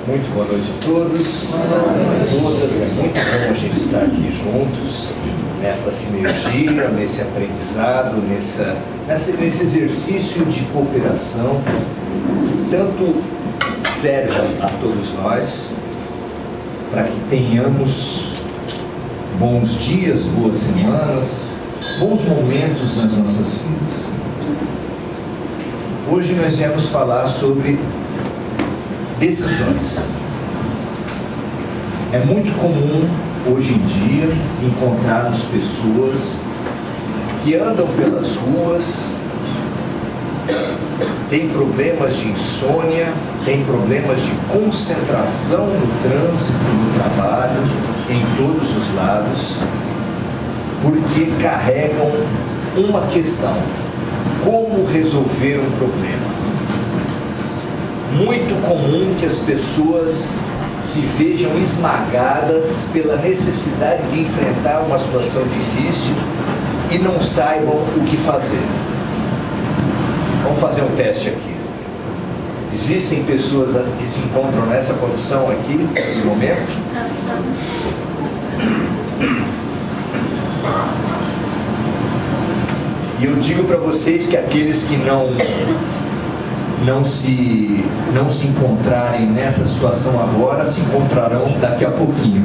Muito boa noite a todos, a todas. É muito bom a gente estar aqui juntos, nessa sinergia, nesse aprendizado, nesse exercício de cooperação, tanto serve a todos nós, para que tenhamos bons dias, boas semanas, bons momentos nas nossas vidas. Hoje nós viemos falar sobre decisões. É muito comum hoje em dia encontrarmos pessoas que andam pelas ruas, têm problemas de insônia, têm problemas de concentração no trânsito, no trabalho, em todos os lados, porque carregam uma questão: como resolver um problema. Muito comum que as pessoas se vejam esmagadas pela necessidade de enfrentar uma situação difícil e não saibam o que fazer. Vamos fazer um teste aqui. Existem pessoas que se encontram nessa condição aqui, nesse momento? E eu digo para vocês que aqueles que não se encontrarem nessa situação agora, se encontrarão daqui a pouquinho.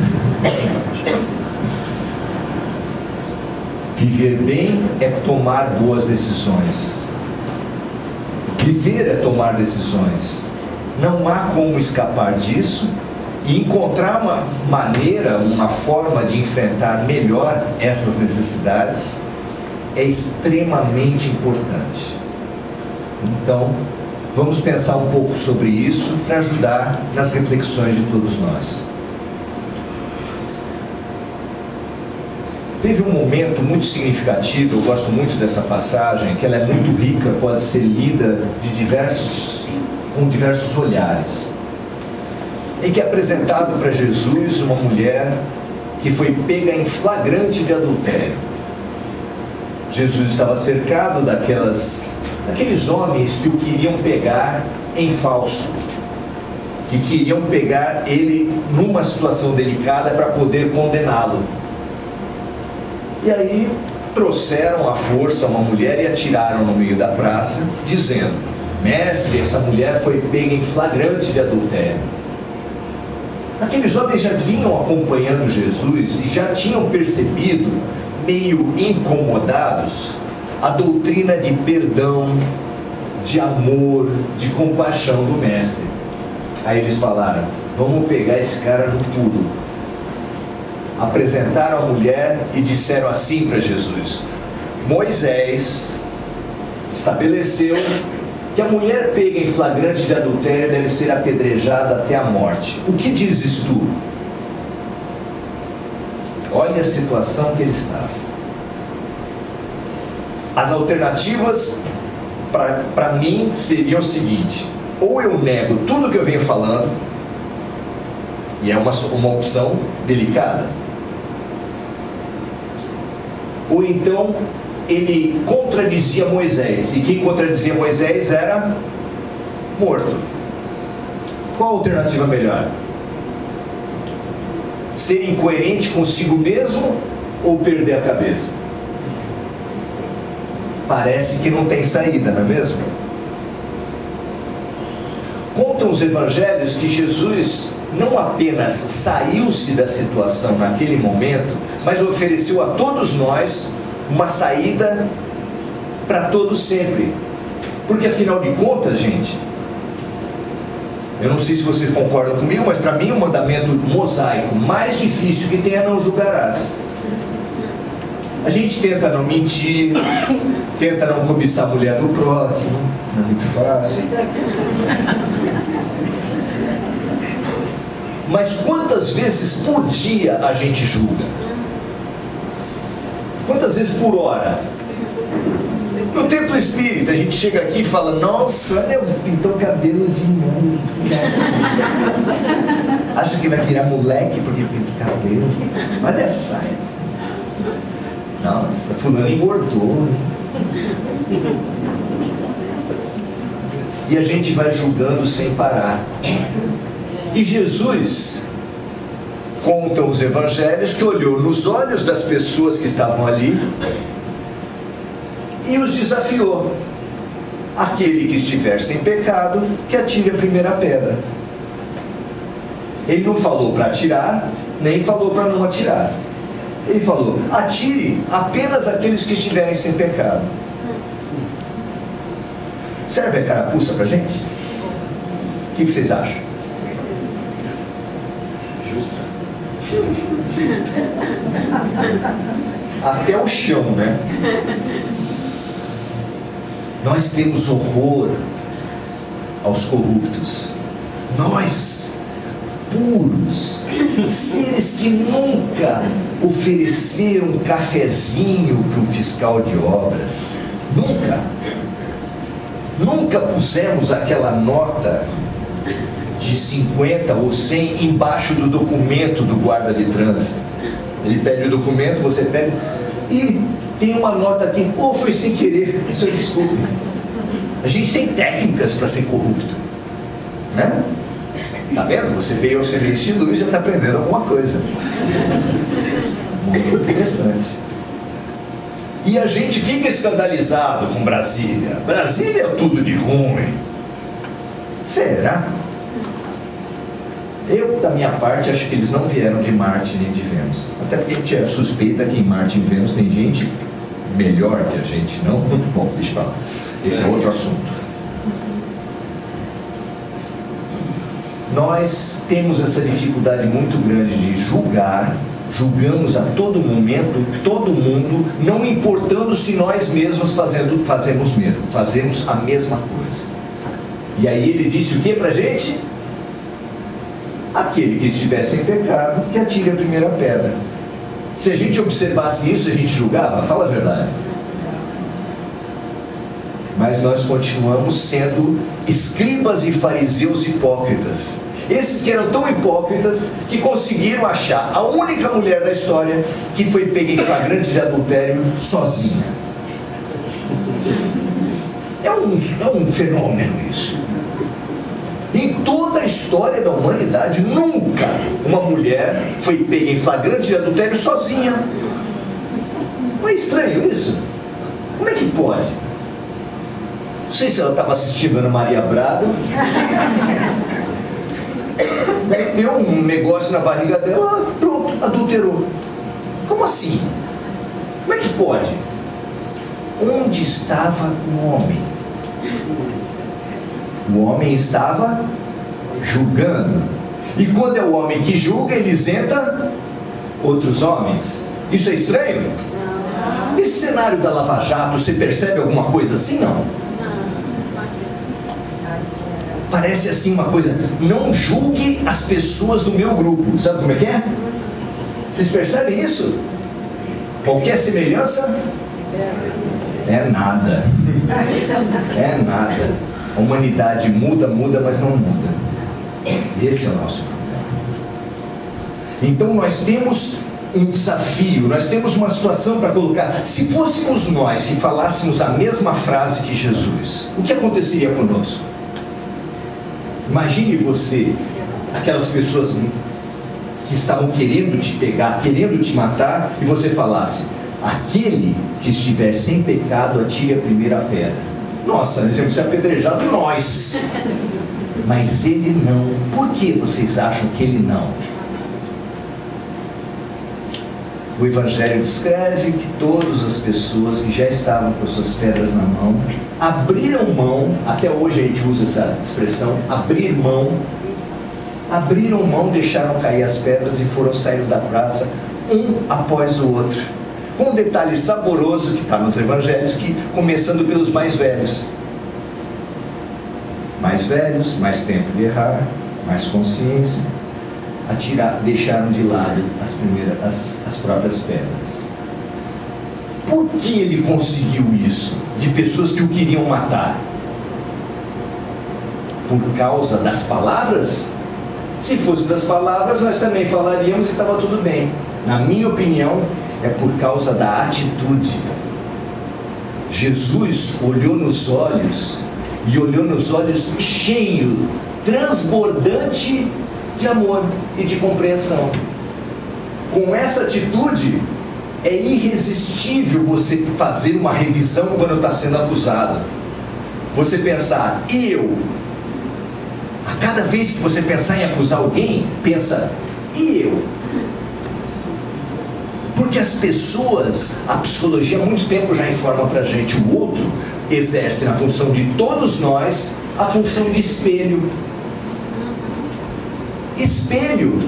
Viver bem é tomar boas decisões. Viver é tomar decisões. Não há como escapar disso, e encontrar uma maneira, uma forma de enfrentar melhor essas necessidades é extremamente importante. Então, vamos pensar um pouco sobre isso para ajudar nas reflexões de todos nós. Teve um momento muito significativo, eu gosto muito dessa passagem, que ela é muito rica, pode ser lida com diversos olhares, em que é apresentado para Jesus uma mulher que foi pega em flagrante de adultério. Jesus estava cercado daqueles homens que o queriam pegar em falso, que queriam pegar ele numa situação delicada para poder condená-lo. E aí trouxeram à força uma mulher e atiraram no meio da praça, dizendo: mestre, essa mulher foi pega em flagrante de adultério. Aqueles homens já vinham acompanhando Jesus e já tinham percebido, meio incomodados, a doutrina de perdão, de amor, de compaixão do mestre. Aí eles falaram: vamos pegar esse cara no pulo. Apresentaram a mulher e disseram assim para Jesus: Moisés estabeleceu que a mulher pega em flagrante de adultério deve ser apedrejada até a morte. O que dizes tu? Olha a situação que ele estava. As alternativas para mim seriam o seguinte: ou eu nego tudo que eu venho falando, e é uma opção delicada, ou então ele contradizia Moisés, e quem contradizia Moisés era morto. Qual a alternativa melhor? Ser incoerente consigo mesmo ou perder a cabeça? Parece que não tem saída, não é mesmo? Contam os evangelhos que Jesus não apenas saiu-se da situação naquele momento, mas ofereceu a todos nós uma saída para todos sempre. Porque afinal de contas, gente, eu não sei se vocês concordam comigo, mas para mim o mandamento mosaico mais difícil que tem é não julgarás. A gente tenta não mentir, tenta não cobiçar a mulher do próximo, não é muito fácil. Mas quantas vezes por dia a gente julga? Quantas vezes por hora? No templo espírita, a gente chega aqui e fala: nossa, olha, pintou o cabelo de novo. Acha que vai virar moleque porque pinta o cabelo? Olha a saia. Nossa, fulano engordou, hein? E a gente vai julgando sem parar. E Jesus, contam os evangelhos, que olhou nos olhos das pessoas que estavam ali e os desafiou: aquele que estiver sem pecado, que atire a primeira pedra. Ele não falou para atirar, nem falou para não atirar. Ele falou: atire apenas aqueles que estiverem sem pecado. Serve a carapuça para a gente? O que vocês acham? Justa. Até o chão, né? Nós temos horror aos corruptos. Nós, puros, seres que nunca ofereceram um cafezinho para um fiscal de obras. Nunca pusemos aquela nota de 50 ou 100 embaixo do documento do guarda de trânsito. Ele pede o documento, você pega e tem uma nota aqui: ou foi sem querer, isso é desculpa. A gente tem técnicas para ser corrupto, né? Tá vendo? Você veio ao serviço de luz e já está aprendendo alguma coisa. Muito interessante. E a gente fica escandalizado com Brasília. Brasília é tudo de ruim. Será? Eu, da minha parte, acho que eles não vieram de Marte nem de Vênus. Até porque a gente é suspeita que em Marte e Vênus tem gente melhor que a gente, não? Bom, deixa eu falar. Esse é outro assunto. Nós temos essa dificuldade muito grande de julgar. Julgamos a todo momento, todo mundo, não importando se nós mesmos fazemos a mesma coisa. E aí ele disse o que pra gente? Aquele que estiver sem pecado, que atire a primeira pedra. Se a gente observasse isso, a gente julgava? Fala a verdade. Mas nós continuamos sendo escribas e fariseus hipócritas. Esses que eram tão hipócritas que conseguiram achar a única mulher da história que foi pega em flagrante de adultério sozinha. É um fenômeno isso. Em toda a história da humanidade, nunca uma mulher foi pega em flagrante de adultério sozinha. Não é estranho isso? Como é que pode? Não sei se ela estava assistindo Ana Maria Braga. Daí deu um negócio na barriga dela, pronto, adulterou. Como assim? Como é que pode? Onde estava o homem? O homem estava julgando. E quando é o homem que julga, ele isenta outros homens. Isso é estranho? Nesse cenário da Lava Jato, você percebe alguma coisa assim? Não. Parece assim uma coisa: não julgue as pessoas do meu grupo. Sabe como é que é? Vocês percebem isso? Qualquer semelhança é nada. É nada. A humanidade muda, mas não muda. Esse é o nosso problema. Então nós temos um desafio, nós temos uma situação para colocar. Se fôssemos nós que falássemos a mesma frase que Jesus, o que aconteceria conosco? Imagine você, aquelas pessoas que estavam querendo te pegar, querendo te matar, e você falasse: aquele que estiver sem pecado, atire a primeira pedra. Nossa, nós íamos ser apedrejados nós. Mas ele não. Por que vocês acham que ele não? O Evangelho descreve que todas as pessoas que já estavam com suas pedras na mão, abriram mão. Até hoje a gente usa essa expressão, abrir mão. Abriram mão, deixaram cair as pedras e foram saindo da praça, um após o outro. Com um detalhe saboroso que está nos Evangelhos, que começando pelos mais velhos. Mais velhos, mais tempo de errar, mais consciência, deixaram de lado as próprias pedras. Por que ele conseguiu isso? De pessoas que o queriam matar? Por causa das palavras? Se fosse das palavras, nós também falaríamos e estava tudo bem. Na minha opinião, é por causa da atitude. Jesus olhou nos olhos, e olhou nos olhos cheio, transbordante de amor e de compreensão. Com essa atitude, é irresistível você fazer uma revisão quando está sendo acusado. Você pensar, e eu? A cada vez que você pensar em acusar alguém, pensa, e eu? Porque as pessoas, a psicologia há muito tempo já informa pra gente, o outro exerce na função de todos nós a função de espelho. Espelho.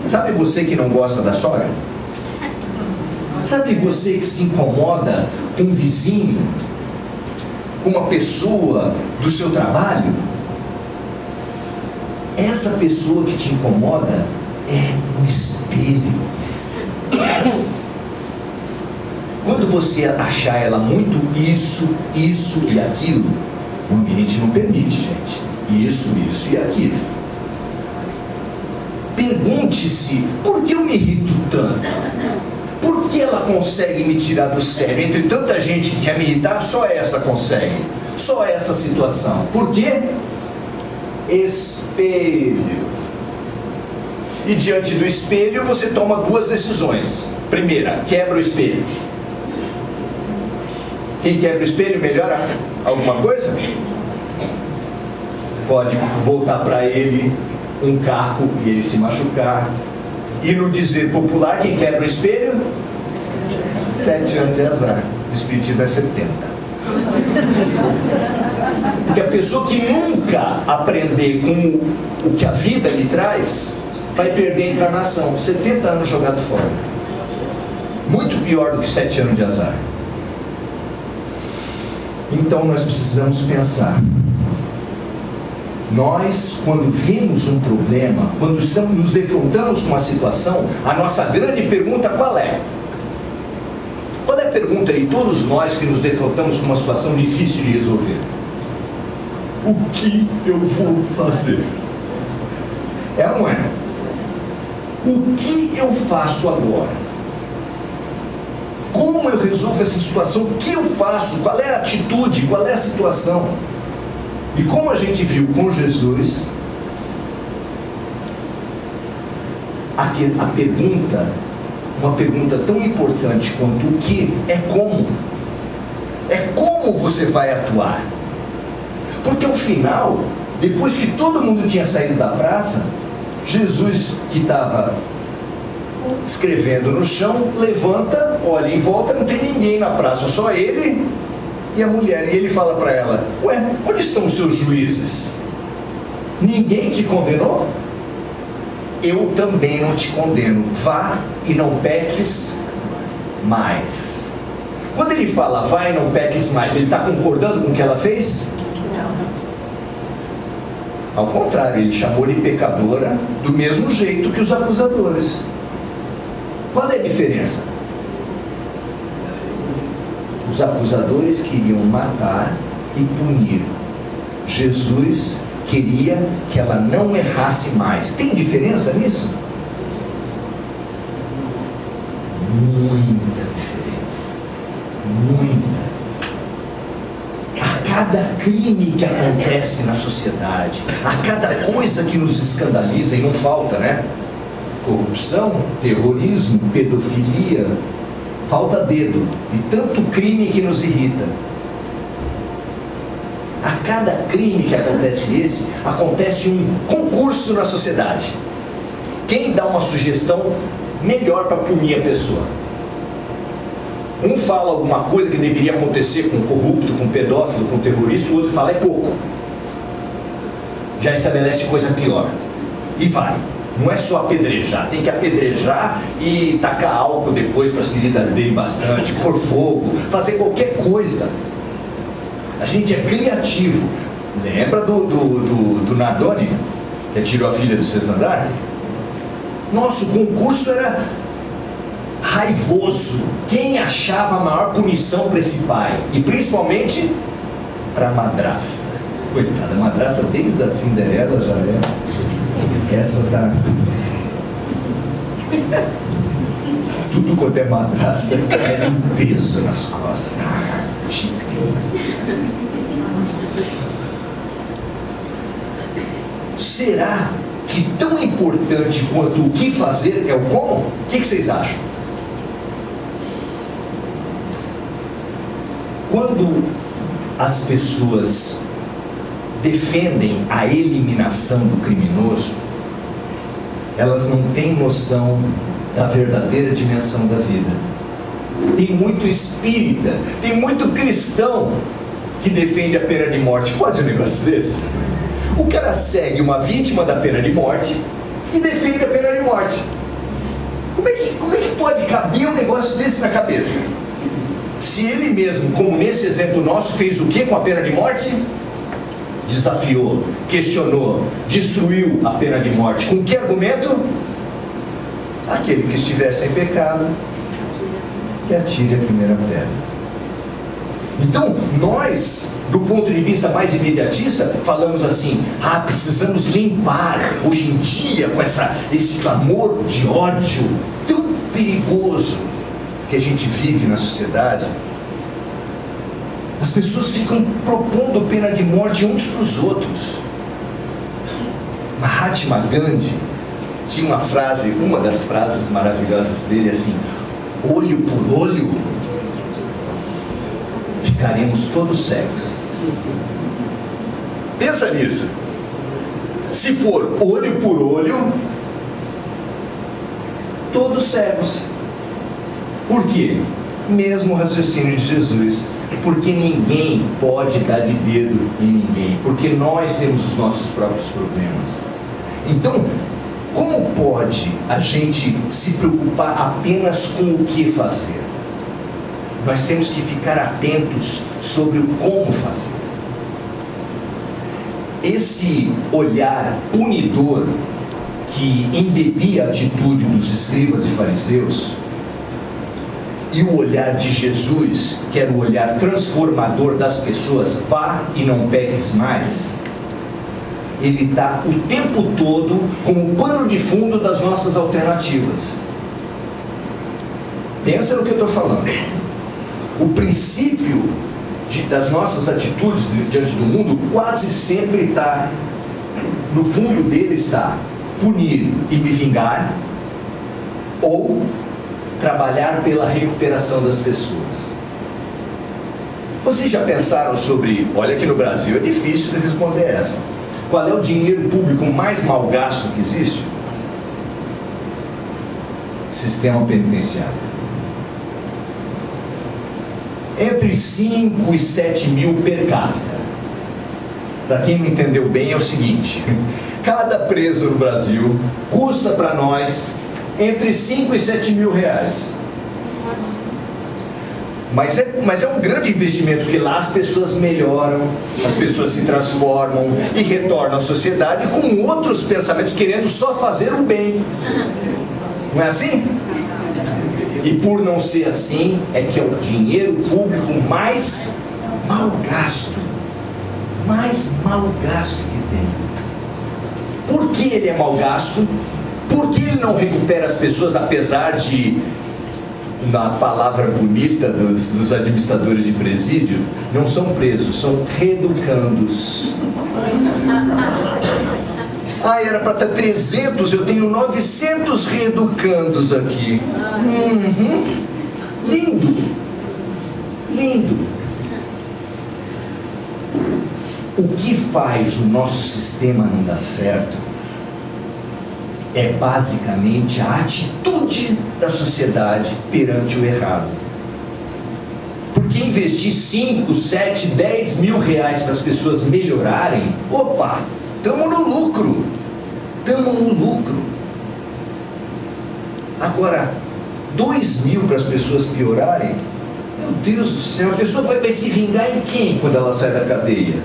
Sabe você que não gosta da sogra? Sabe você que se incomoda com um vizinho, com uma pessoa do seu trabalho? Essa pessoa que te incomoda é um espelho. Quando você achar ela muito isso e aquilo, o ambiente não permite, gente. Isso e aquilo. Pergunte-se, por que eu me irrito tanto? Por que ela consegue me tirar do sério? Entre tanta gente que quer me irritar, só essa consegue. Só essa situação. Por quê? Espelho. E diante do espelho você toma duas decisões. Primeira, quebra o espelho. Quem quebra o espelho melhora alguma coisa? Pode voltar para ele um caco e ele se machucar. E no dizer popular, quem quebra o espelho? 7 anos de azar. O espiritismo é 70. Porque a pessoa que nunca aprender com o que a vida lhe traz, vai perder a encarnação. 70 anos jogado fora. Muito pior do que 7 anos de azar. Então nós precisamos pensar. Nós, quando vimos um problema, quando nos defrontamos com uma situação, a nossa grande pergunta qual é? Qual é a pergunta de todos nós que nos defrontamos com uma situação difícil de resolver? O que eu vou fazer? É ou não é? O que eu faço agora? Como eu resolvo essa situação? O que eu faço? Qual é a atitude? Qual é a situação? E como a gente viu com Jesus, a pergunta, uma pergunta tão importante quanto o que, é como. É como você vai atuar. Porque ao final, depois que todo mundo tinha saído da praça, Jesus, que estava escrevendo no chão, levanta, olha em volta, não tem ninguém na praça, só ele e a mulher. E ele fala para ela, ué, onde estão os seus juízes? Ninguém te condenou? Eu também não te condeno. Vá e não peques mais. Quando ele fala vá e não peques mais, ele está concordando com o que ela fez? Ao contrário, ele chamou de pecadora do mesmo jeito que os acusadores. Qual é a diferença? Os acusadores queriam matar e punir. Jesus queria que ela não errasse mais. Tem diferença nisso? Muita diferença. Muita. A cada crime que acontece na sociedade, a cada coisa que nos escandaliza, e não falta, né? Corrupção, terrorismo, pedofilia, falta dedo, e tanto crime que nos irrita. A cada crime que acontece um concurso na sociedade. Quem dá uma sugestão melhor para punir a pessoa? Um fala alguma coisa que deveria acontecer com corrupto, com pedófilo, com terrorista, o outro fala é pouco. Já estabelece coisa pior. E vai. Não é só apedrejar, tem que apedrejar e tacar álcool depois para as feridas arderem bastante, pôr fogo, fazer qualquer coisa. A gente é criativo. Lembra do Nardoni, que atirou a filha do 6º andar? Nosso concurso era raivoso. Quem achava a maior punição para esse pai? E principalmente para a madrasta. Coitada, a madrasta desde a Cinderela já é. Essa tá. Tudo quanto é madrasta carrega um peso nas costas. Será que tão importante quanto o que fazer é o como? O que vocês acham? Quando as pessoas defendem a eliminação do criminoso, elas não têm noção da verdadeira dimensão da vida. Tem muito espírita, tem muito cristão que defende a pena de morte. Pode um negócio desse? O cara segue uma vítima da pena de morte e defende a pena de morte. Como é que pode caber um negócio desse na cabeça? Se ele mesmo, como nesse exemplo nosso, fez o que com a pena de morte? Desafiou, questionou, destruiu a pena de morte. Com que argumento? Aquele que estiver sem pecado, que atire a primeira pedra. Então, nós, do ponto de vista mais imediatista, falamos assim: precisamos limpar, hoje em dia, com esse clamor de ódio tão perigoso que a gente vive na sociedade. As pessoas ficam propondo pena de morte uns para os outros. Mahatma Gandhi tinha uma das frases maravilhosas dele assim: olho por olho, ficaremos todos cegos. Pensa nisso. Se for olho por olho, todos cegos. Por quê? Mesmo o raciocínio de Jesus. Porque ninguém pode dar de dedo em ninguém. Porque nós temos os nossos próprios problemas. Então, como pode a gente se preocupar apenas com o que fazer? Nós temos que ficar atentos sobre o como fazer. Esse olhar punidor que embebia a atitude dos escribas e fariseus, e o olhar de Jesus, que era o olhar transformador das pessoas, vá e não peques mais, ele está o tempo todo como pano de fundo das nossas alternativas. Pensa no que eu estou falando. O princípio das nossas atitudes diante do mundo quase sempre está, no fundo dele está punir e me vingar, ou trabalhar pela recuperação das pessoas. Vocês já pensaram sobre, olha que no Brasil é difícil de responder essa, qual é o dinheiro público mais mal gasto que existe? Sistema penitenciário. Entre 5 e 7 mil per capita. Para quem não entendeu bem, é o seguinte: cada preso no Brasil custa para nós entre 5 e 7 mil reais. Mas é um grande investimento, porque lá as pessoas melhoram, as pessoas se transformam e retornam à sociedade com outros pensamentos, querendo só fazer o bem. Não é assim? E por não ser assim, é que é o dinheiro público mais mal gasto. Mais mal gasto que tem. Por que ele é mal gasto? Por que ele não recupera as pessoas, apesar de, na palavra bonita dos administradores de presídio, não são presos, são reeducandos. Era para estar 300, eu tenho 900 reeducandos aqui. Lindo. Lindo. O que faz o nosso sistema não dar certo é basicamente a atitude da sociedade perante o errado. Porque investir 5, 7, 10 mil reais para as pessoas melhorarem, opa, estamos no lucro. Agora, 2 mil para as pessoas piorarem, meu Deus do céu, a pessoa vai se vingar em quem quando ela sai da cadeia?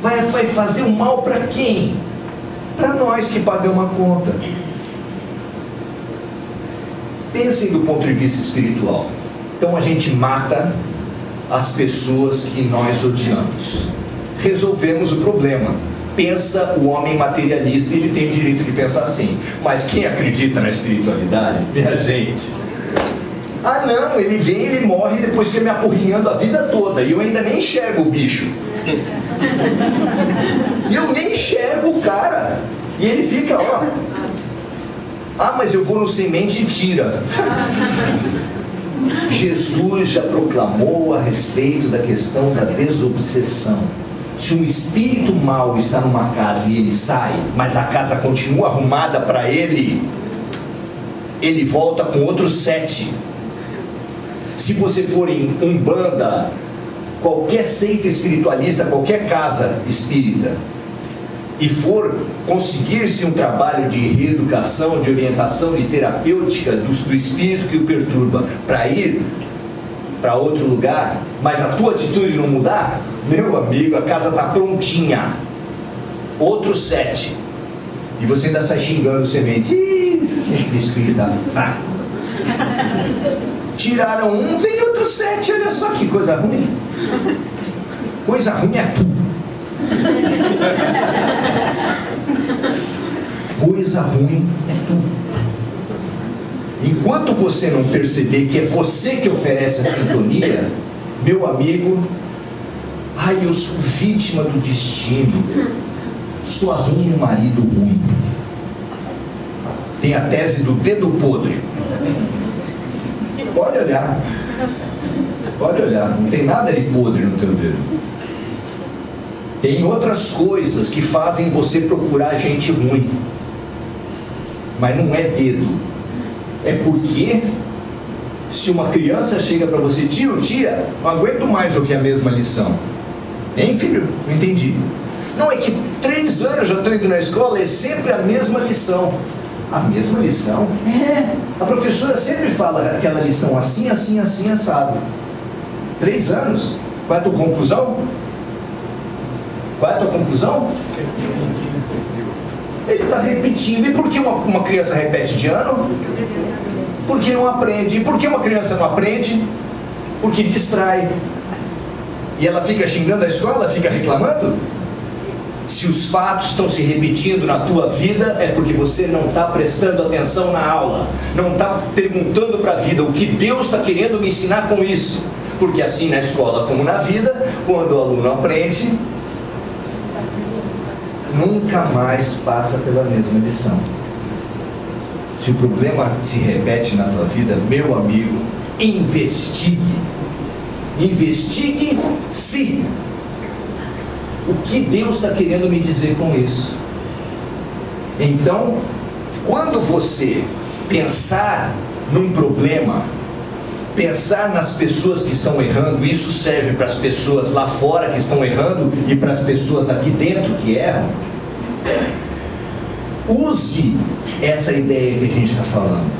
Vai fazer o mal para quem? Para nós que pagamos a conta. Pensem do ponto de vista espiritual. Então a gente mata as pessoas que nós odiamos. Resolvemos o problema. Pensa o homem materialista, e ele tem o direito de pensar assim. Mas quem acredita na espiritualidade, minha gente, não, ele vem, ele morre e depois fica me apurrinhando a vida toda, e eu ainda nem enxergo o bicho. E eu nem enxergo o cara. E ele fica, ó. Ah, mas eu vou no semente e tira. Jesus já proclamou a respeito da questão da desobsessão. Se um espírito mau está numa casa e ele sai, mas a casa continua arrumada para ele, ele volta com outros 7. Se você for em Umbanda, qualquer seita espiritualista, qualquer casa espírita, e for conseguir-se um trabalho de reeducação, de orientação, de terapêutica do espírito que o perturba, para ir para outro lugar, mas a tua atitude não mudar, meu amigo, a casa está prontinha. Outros 7. E você ainda sai xingando semente. O espírito está fraco. Tiraram um, vem outros 7. Olha só que coisa ruim. Coisa ruim é tu. Coisa ruim é tu. Enquanto você não perceber que é você que oferece a sintonia, meu amigo, eu sou vítima do destino, só arrumo um marido ruim. Tem a tese do dedo podre. Pode olhar, não tem nada de podre no teu dedo. Tem outras coisas que fazem você procurar gente ruim, mas não é dedo. É porque se uma criança chega para você, tio, tia, não aguento mais ouvir a mesma lição. Hein, filho? Não entendi. Não, é que 3 anos eu já estou indo na escola, é sempre a mesma lição. A mesma lição? É. A professora sempre fala aquela lição assim, assim, assim, assado. 3 anos? Qual é a tua conclusão? Ele está repetindo. E por que uma criança repete de ano? Porque não aprende. E por que uma criança não aprende? Porque distrai. E ela fica xingando a escola, fica reclamando? Se os fatos estão se repetindo na tua vida, é porque você não está prestando atenção na aula, não está perguntando para a vida o que Deus está querendo me ensinar com isso. Porque assim na escola como na vida, quando o aluno aprende, nunca mais passa pela mesma lição. Se o problema se repete na tua vida, meu amigo, investigue se o que Deus está querendo me dizer com isso. Então, quando você pensar num problema, pensar nas pessoas que estão errando, isso serve para as pessoas lá fora que estão errando e para as pessoas aqui dentro que erram. Use essa ideia que a gente está falando.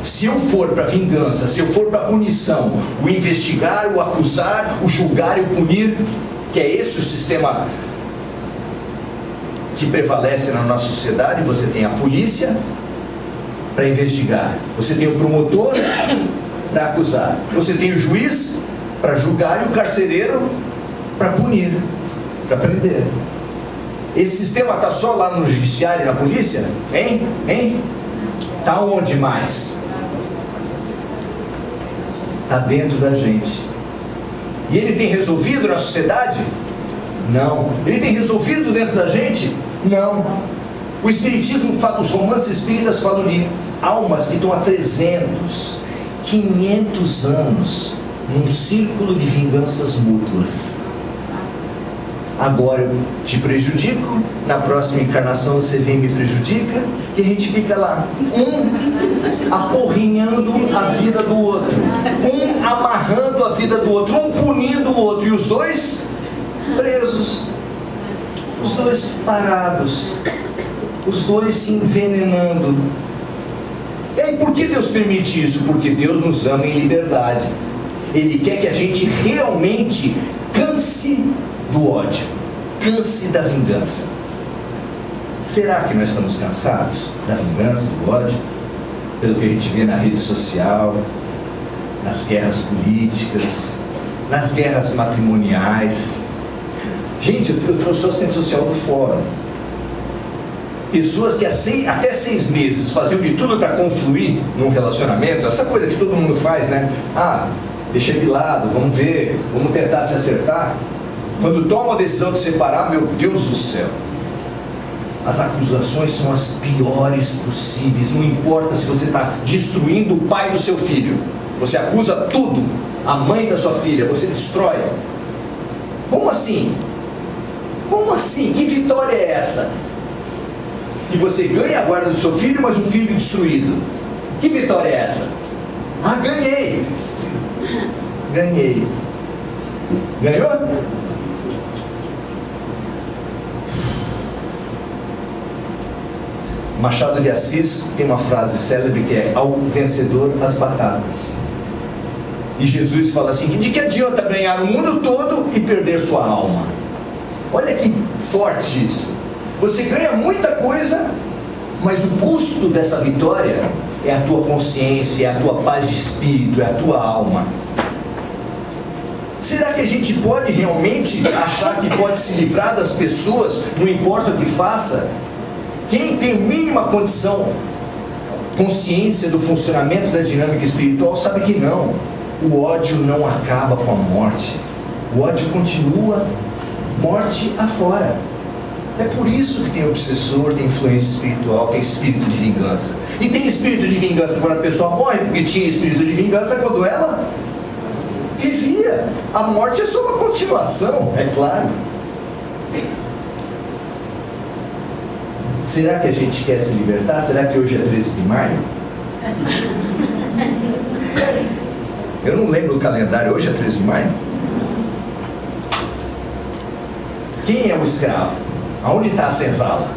Se eu for para vingança, se eu for para punição, o investigar, o acusar, o julgar e o punir, que é esse o sistema que prevalece na nossa sociedade, você tem a polícia para investigar, você tem o promotor para acusar, você tem o juiz para julgar e o carcereiro para punir, para prender. Esse sistema está só lá no judiciário e na polícia? Hein? Está onde mais? Está dentro da gente. E ele tem resolvido na sociedade? Não. Ele tem resolvido dentro da gente? Não. O Espiritismo, os romances espíritas falam de almas que estão há 300, 500 anos num círculo de vinganças mútuas. Agora eu te prejudico, na próxima encarnação você vem e me prejudica, e a gente fica lá, um aporrinhando a vida do outro, um amarrando a vida do outro, um punindo o outro, e os dois presos, os dois parados, os dois se envenenando. E aí, por que Deus permite isso? Porque Deus nos ama em liberdade. Ele quer que a gente realmente canse do ódio, canse da vingança. Será que nós estamos cansados da vingança, do ódio? Pelo que a gente vê na rede social, nas guerras políticas, nas guerras matrimoniais. Gente, eu sou assistente social do fórum. Pessoas que até 6 meses faziam de tudo para confluir num relacionamento, essa coisa que todo mundo faz, né? Deixa de lado, vamos ver, vamos tentar se acertar. Quando toma a decisão de separar, meu Deus do céu, As acusações são as piores possíveis. Não importa se você está destruindo o pai do seu filho. Você acusa tudo. A mãe da sua filha, você destrói. Como assim? Como assim? Que vitória é essa? Que você ganha a guarda do seu filho, mas um filho destruído. Que vitória é essa? Ah, ganhei. Ganhei. Ganhou? Machado de Assis tem uma frase célebre que é: ao vencedor as batatas. E Jesus fala assim: de que adianta ganhar o mundo todo e perder sua alma? Olha que forte isso. Você ganha muita coisa, mas o custo dessa vitória é a tua consciência, é a tua paz de espírito, é a tua alma. Será que a gente pode realmente achar que pode se livrar das pessoas, não importa o que faça? Quem tem mínima condição, consciência do funcionamento da dinâmica espiritual, sabe que não. O ódio não acaba com a morte. O ódio continua, morte afora. É por isso que tem obsessor, tem influência espiritual, tem espírito de vingança. E tem espírito de vingança quando a pessoa morre, porque tinha espírito de vingança quando ela vivia. A morte é só uma continuação, é claro. Será que a gente quer se libertar? Será que hoje é 13 de maio? Eu não lembro o calendário. Hoje é 13 de maio? Quem é o escravo? Aonde está a senzala?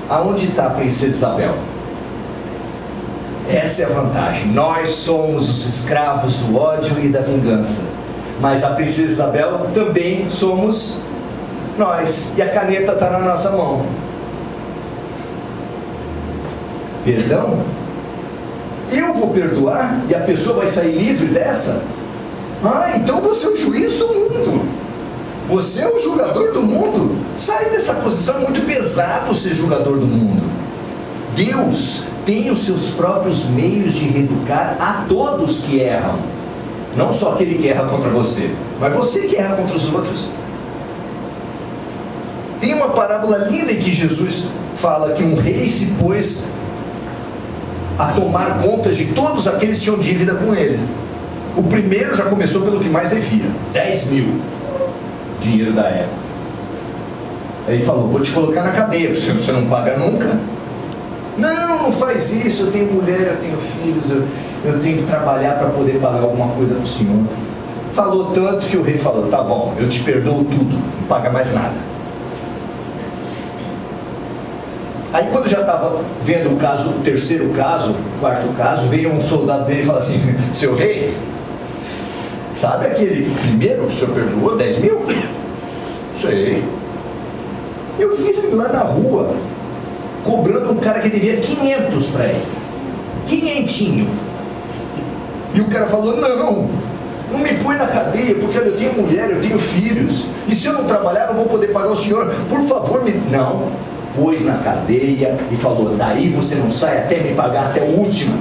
Aonde está a princesa Isabel? Essa é a vantagem. Nós somos os escravos do ódio e da vingança. Mas a princesa Isabel também somos nós. E a caneta está na nossa mão. Perdão? Eu vou perdoar e a pessoa vai sair livre dessa? Ah, então você é o juiz do mundo. Você é o julgador do mundo. Sai dessa posição, é muito pesado ser julgador do mundo. Deus tem os seus próprios meios de reeducar a todos que erram. Não só aquele que erra contra você, mas você que erra contra os outros. Tem uma parábola linda em que Jesus fala que um rei se pôs a tomar contas de todos aqueles que tinham dívida com ele. O primeiro já começou pelo que mais devia, 10 mil, dinheiro da época. Aí ele falou: vou te colocar na cadeia, porque você não paga nunca. Não faz isso, eu tenho mulher, eu tenho filhos, eu tenho que trabalhar para poder pagar alguma coisa para o senhor. Falou tanto que o rei falou: tá bom, eu te perdoo tudo, não paga mais nada. Aí quando já estava vendo o caso, o terceiro caso, o quarto caso, veio um soldado dele e falou assim: seu rei, sabe aquele primeiro que o senhor perdoou, 10 mil? Sei. Eu vi ele lá na rua, cobrando um cara que devia 500 para ele. 500. E o cara falou: não me põe na cadeia, porque eu tenho mulher, eu tenho filhos. E se eu não trabalhar, não vou poder pagar o senhor. Por favor, Não. Pôs na cadeia e falou: daí você não sai até me pagar até o último.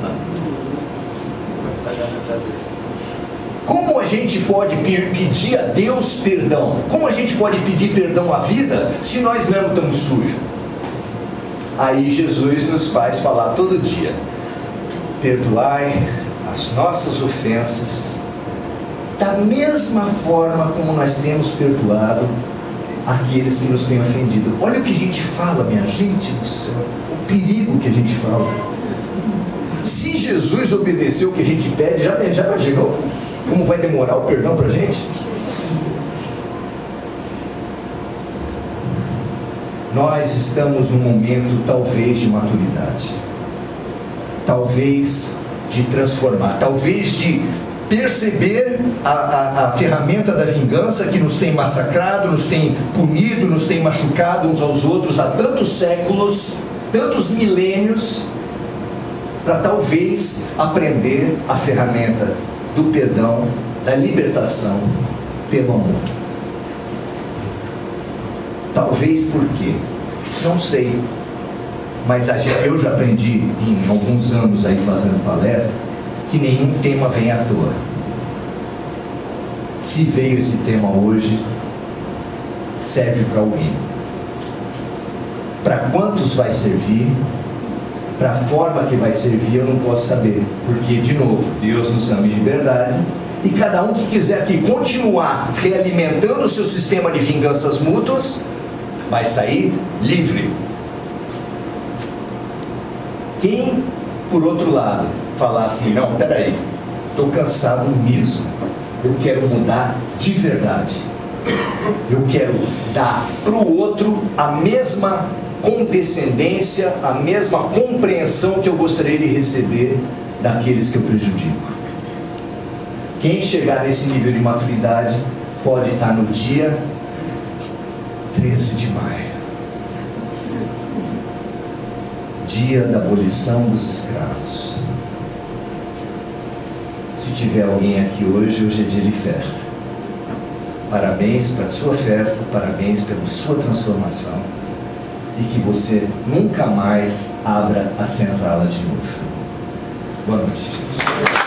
Como a gente pode pedir a Deus perdão? Como a gente pode pedir perdão à vida se nós mesmos estamos sujos? Aí Jesus nos faz falar todo dia: perdoai as nossas ofensas da mesma forma como nós temos perdoado aqueles que nos têm ofendido. Olha o que a gente fala, minha gente do céu, o perigo que a gente fala. Se Jesus obedeceu o que a gente pede, já imaginou como vai demorar o perdão para a gente? Nós estamos num momento talvez de maturidade, talvez de transformar, talvez de perceber a ferramenta da vingança que nos tem massacrado, nos tem punido, nos tem machucado uns aos outros há tantos séculos, tantos milênios, para talvez aprender a ferramenta do perdão, da libertação pelo amor. Talvez por quê? Não sei. Mas eu já aprendi em alguns anos aí fazendo palestra que nenhum tema vem à toa. Se veio esse tema hoje, serve para alguém. Para quantos vai servir, para a forma que vai servir, eu não posso saber. Porque, de novo, Deus nos ama em liberdade, e cada um que quiser aqui continuar realimentando o seu sistema de vinganças mútuas, vai sair livre. Quem, por outro lado, falar assim, não, peraí, estou cansado mesmo, eu quero mudar de verdade, eu quero dar para o outro a mesma condescendência, a mesma compreensão que eu gostaria de receber daqueles que eu prejudico. Quem chegar nesse nível de maturidade pode estar no dia 13 de maio, dia da abolição dos escravos. Se tiver alguém aqui hoje, hoje é dia de festa. Parabéns para a sua festa, parabéns pela sua transformação, e que você nunca mais abra a senzala de novo. Boa noite, gente.